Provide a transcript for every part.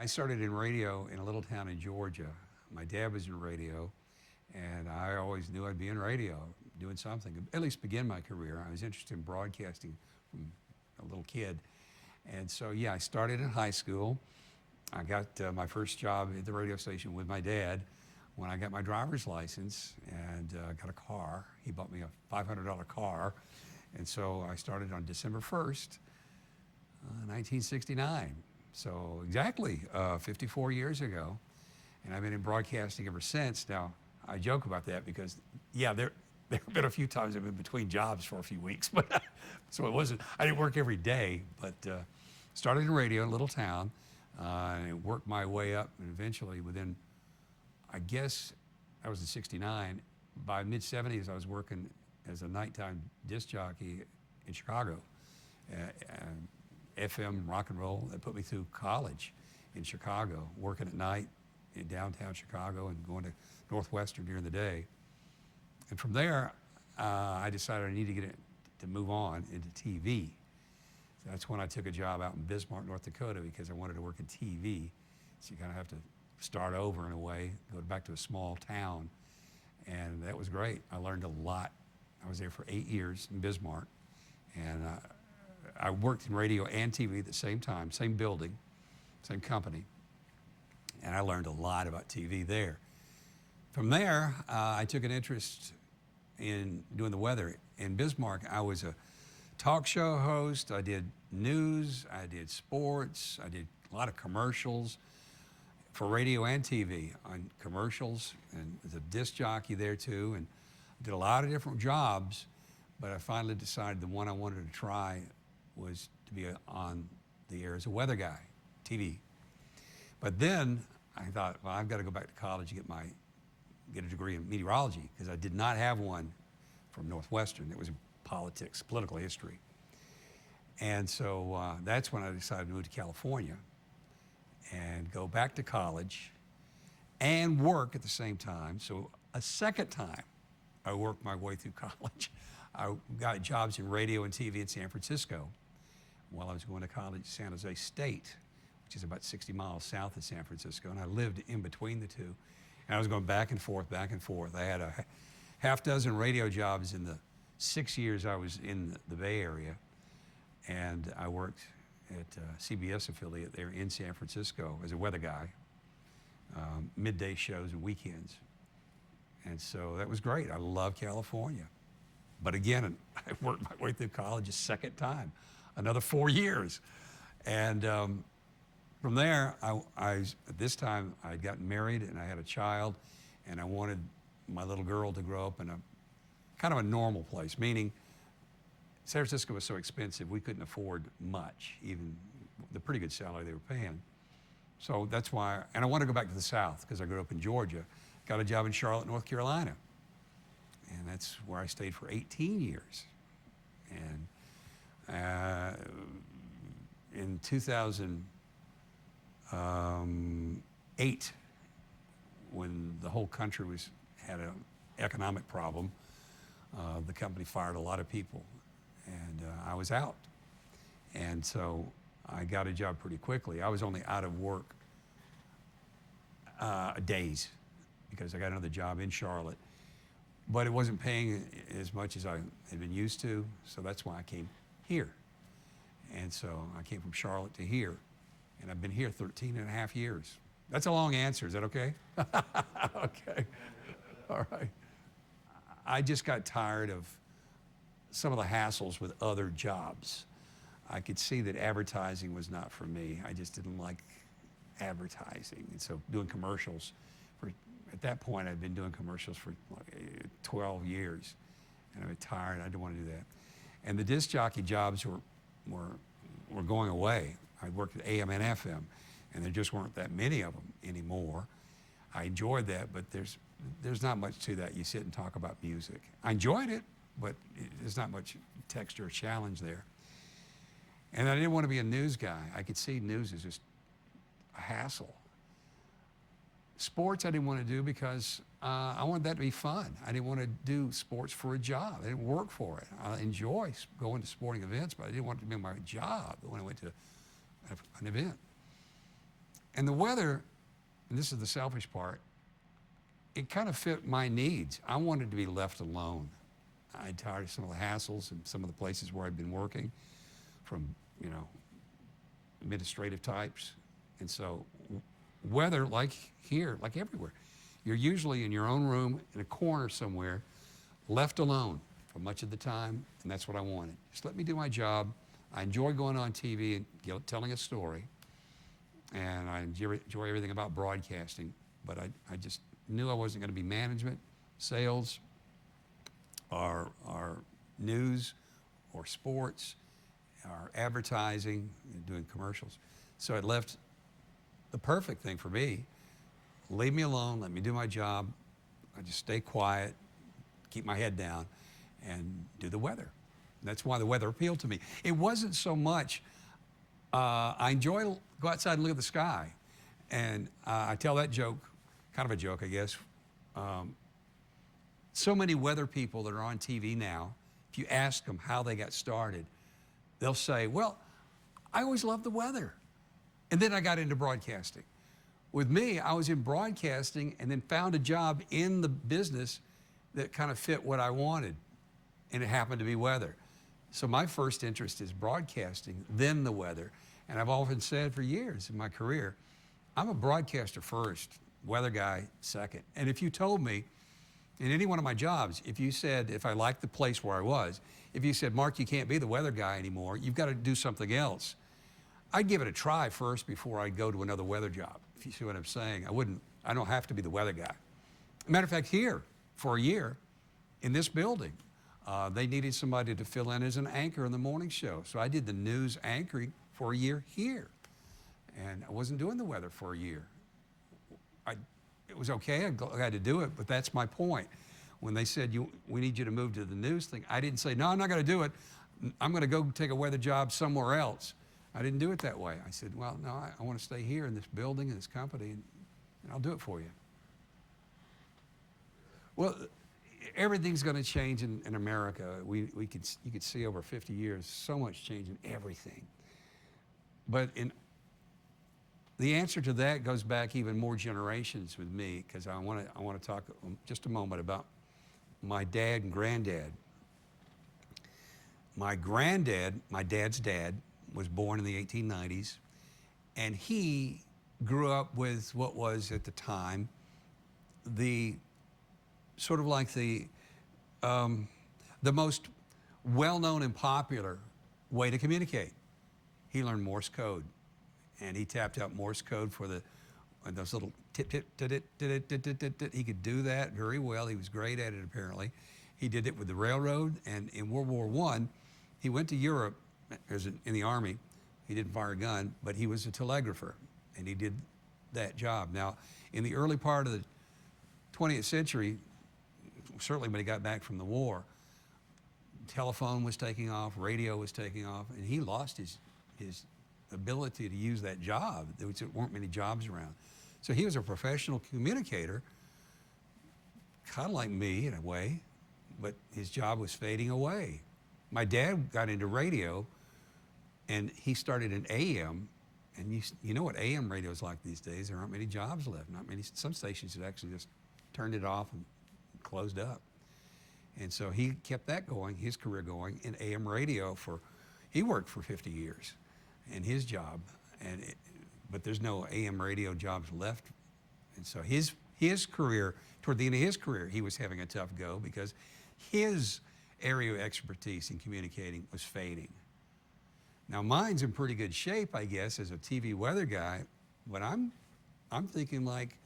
I started in radio in a little town in Georgia. My dad was in radio, and I always knew I'd be in radio, doing something, at least begin my career. I was interested in broadcasting from a little kid. And so, yeah, I started in high school. I got my first job at the radio station with my dad when I got my driver's license and got a car. He bought me a $500 car. And so I started on December 1st, 1969. So exactly 54 years ago. And I've been in broadcasting ever since. Now, I joke about that because, yeah, there have been a few times I've been between jobs for a few weeks. But so it wasn't, I didn't work every day, but started in radio in a little town. And worked my way up, and eventually within, I guess, I was in 69. By mid-70s, I was working as a nighttime disc jockey in Chicago. FM rock and roll. That put me through college in Chicago, working at night in downtown Chicago and going to Northwestern during the day. And from there, I decided I needed to get to move on into TV. So that's when I took a job out in Bismarck, North Dakota, because I wanted to work in TV. So you kind of have to start over in a way, go back to a small town. And that was great. I learned a lot. I was there for 8 years in Bismarck. And I worked in radio and TV at the same time, same building, same company. And I learned a lot about TV there. From there, I took an interest in doing the weather. In Bismarck, I was a talk show host. I did news, I did sports, I did a lot of commercials for radio and TV on commercials, and as a disc jockey there too, and did a lot of different jobs, but I finally decided the one I wanted to try was to be on the air as a weather guy, TV. But then I thought, well, I've got to go back to college and get a degree in meteorology, because I did not have one from Northwestern. It was in politics, political history. And so that's when I decided to move to California and go back to college and work at the same time. So a second time, I worked my way through college. I got jobs in radio and TV in San Francisco while I was going to college at San Jose State, which is about 60 miles south of San Francisco, and I lived in between the two. And I was going back and forth, back and forth. I had a half dozen radio jobs in the 6 years I was in the Bay Area, and I worked at a CBS affiliate there in San Francisco as a weather guy, midday shows and weekends. And so that was great. I love California. But again, I worked my way through college a second time, another 4 years. And from there, at this time, I had gotten married and I had a child, and I wanted my little girl to grow up in a kind of a normal place, meaning San Francisco was so expensive, we couldn't afford much, even the pretty good salary they were paying. So that's why, and I wanted to go back to the South because I grew up in Georgia, got a job in Charlotte, North Carolina. And that's where I stayed for 18 years. And in 2008, when the whole country had an economic problem, the company fired a lot of people, and I was out. And so I got a job pretty quickly. I was only out of work days because I got another job in Charlotte, but it wasn't paying as much as I had been used to, so that's why I came here. And so I came from Charlotte to here, and I've been here 13 and a half years. That's a long answer, is that okay? Okay, all right. I just got tired of some of the hassles with other jobs. I could see that advertising was not for me. I just didn't like advertising. And so doing commercials, at that point I'd been doing commercials for 12 years. And I was tired, I didn't want to do that. And the disc jockey jobs were going away. I worked at AM and FM, and there just weren't that many of them anymore. I enjoyed that, but there's not much to that. You sit and talk about music. I enjoyed it, but there's not much texture or challenge there. And I didn't want to be a news guy. I could see news as just a hassle. Sports I didn't want to do because I wanted that to be fun. I didn't want to do sports for a job. I didn't work for it. I enjoy going to sporting events, but I didn't want it to be my job when I went to an event. And the weather, and this is the selfish part, it kind of fit my needs. I wanted to be left alone. I'd tired of some of the hassles and some of the places where I'd been working from, administrative types. And so weather, like here, like everywhere, you're usually in your own room in a corner somewhere, left alone for much of the time, and that's what I wanted. Just let me do my job. I enjoy going on TV and telling a story, and I enjoy everything about broadcasting, but I just knew I wasn't going to be management, sales, or news, or sports, or advertising, doing commercials. So it left the perfect thing for me. Leave me alone, let me do my job. I just stay quiet, keep my head down, and do the weather. That's why the weather appealed to me. It wasn't so much, I enjoy go outside and look at the sky. And I tell that joke, kind of a joke, I guess. So many weather people that are on TV now, if you ask them how they got started, they'll say, well, I always loved the weather. And then I got into broadcasting. With me, I was in broadcasting and then found a job in the business that kind of fit what I wanted. And it happened to be weather. So my first interest is broadcasting, then the weather. And I've often said for years in my career, I'm a broadcaster first, weather guy second. And if you told me in any one of my jobs, if you said, if I liked the place where I was, if you said, Mark, you can't be the weather guy anymore, you've got to do something else, I'd give it a try first before I'd go to another weather job, if you see what I'm saying. I don't have to be the weather guy. Matter of fact, here, for a year, in this building, they needed somebody to fill in as an anchor in the morning show. So I did the news anchoring for a year here. And I wasn't doing the weather for a year. It was okay, I'm glad to do it, but that's my point. When they said, we need you to move to the news thing, I didn't say, no, I'm not going to do it. I'm going to go take a weather job somewhere else. I didn't do it that way. I said, well, no, I want to stay here in this building, in this company, and I'll do it for you. Well, everything's going to change in America. You could see over 50 years, so much change in everything. But the answer to that goes back even more generations with me, because I want to talk just a moment about my dad and granddad. My granddad, my dad's dad, was born in the 1890s, and he grew up with what was at the time the sort of like the most well-known and popular way to communicate. He learned Morse code, and he tapped out Morse code for those little tip. He could do that very well. He was great at it, apparently. He did it with the railroad, and in World War I, he went to Europe in the Army. He didn't fire a gun, but he was a telegrapher, and he did that job. Now, in the early part of the 20th century, certainly when he got back from the war, telephone was taking off, radio was taking off, and he lost his ability to use that job. There weren't many jobs around. So he was a professional communicator, kind of like me in a way, but his job was fading away. My dad got into radio, and he started in AM, and you know what AM radio is like these days. There aren't many jobs left. Some stations had actually just turned it off and closed up. And so he kept that going, his career going in AM radio he worked for 50 years in his job, but there's no AM radio jobs left. And so his career, toward the end of his career, he was having a tough go because his area of expertise in communicating was fading. Now mine's in pretty good shape, I guess, as a TV weather guy, but I'm thinking like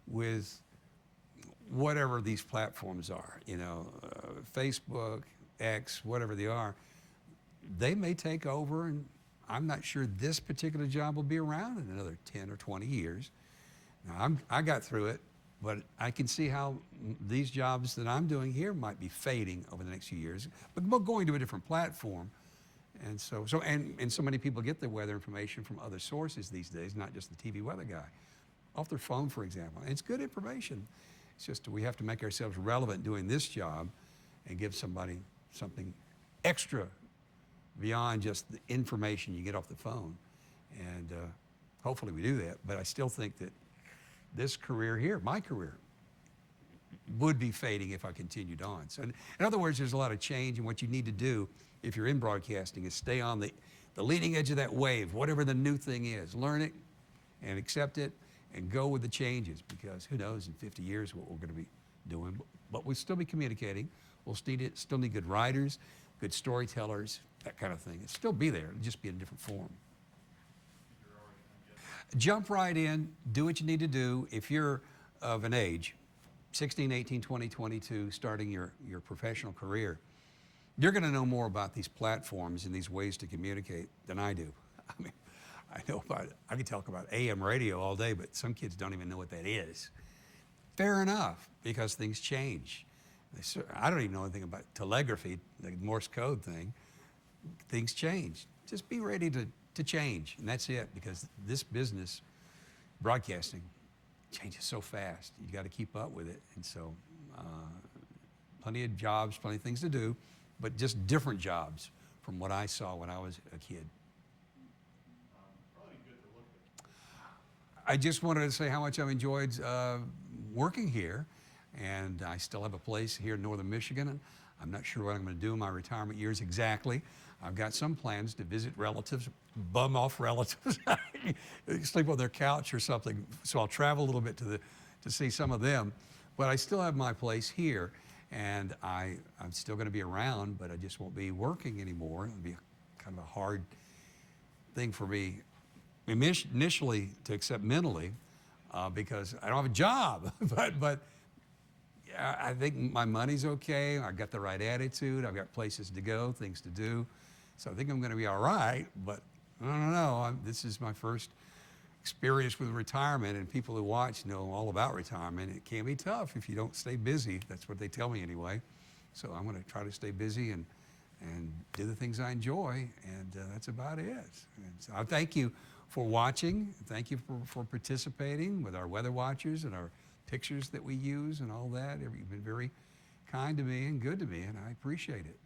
with whatever these platforms are, Facebook, X, whatever they are, they may take over, and I'm not sure this particular job will be around in another 10 or 20 years. Now, I got through it, but I can see how these jobs that I'm doing here might be fading over the next few years, but going to a different platform. And so many people get their weather information from other sources these days, not just the TV weather guy, off their phone, for example. And it's good information. It's just we have to make ourselves relevant doing this job and give somebody something extra beyond just the information you get off the phone. And Hopefully we do that, but I still think that this career here, my career, would be fading if I continued on. So in other words, there's a lot of change, and what you need to do if you're in broadcasting is stay on the leading edge of that wave, whatever the new thing is. Learn it and accept it and go with the changes, because who knows in 50 years what we're going to be doing. But we'll still be communicating. We'll still need good writers, good storytellers, that kind of thing. It'll still be there, it'll just be in a different form. Jump right in, do what you need to do. If you're of an age, 16, 18, 20, 22, starting your professional career, you're going to know more about these platforms and these ways to communicate than I do. I mean, I can talk about AM radio all day, but some kids don't even know what that is. Fair enough, because things change. I don't even know anything about telegraphy, the Morse code thing. Things change. Just be ready to change, and that's it, because this business, broadcasting, changes so fast. You got to keep up with it, and so plenty of jobs, plenty of things to do, but just different jobs from what I saw when I was a kid. Probably good to look at. I just wanted to say how much I've enjoyed working here, and I still have a place here in northern Michigan, and I'm not sure what I'm going to do in my retirement years exactly. I've got some plans to visit relatives, bum off relatives, sleep on their couch or something, so I'll travel a little bit to see some of them. But I still have my place here, and I'm still going to be around, but I just won't be working anymore. It'll be kind of a hard thing for me initially to accept mentally, because I don't have a job. but I think my money's okay. I've got the right attitude. I've got places to go, things to do. So I think I'm going to be all right, but I don't know. This is my first experience with retirement, and people who watch know all about retirement. It can be tough if you don't stay busy. That's what they tell me anyway. So I'm going to try to stay busy and do the things I enjoy, and that's about it. And so I thank you for watching. Thank you for participating with our weather watchers and our pictures that we use and all that. You've been very kind to me and good to me, and I appreciate it.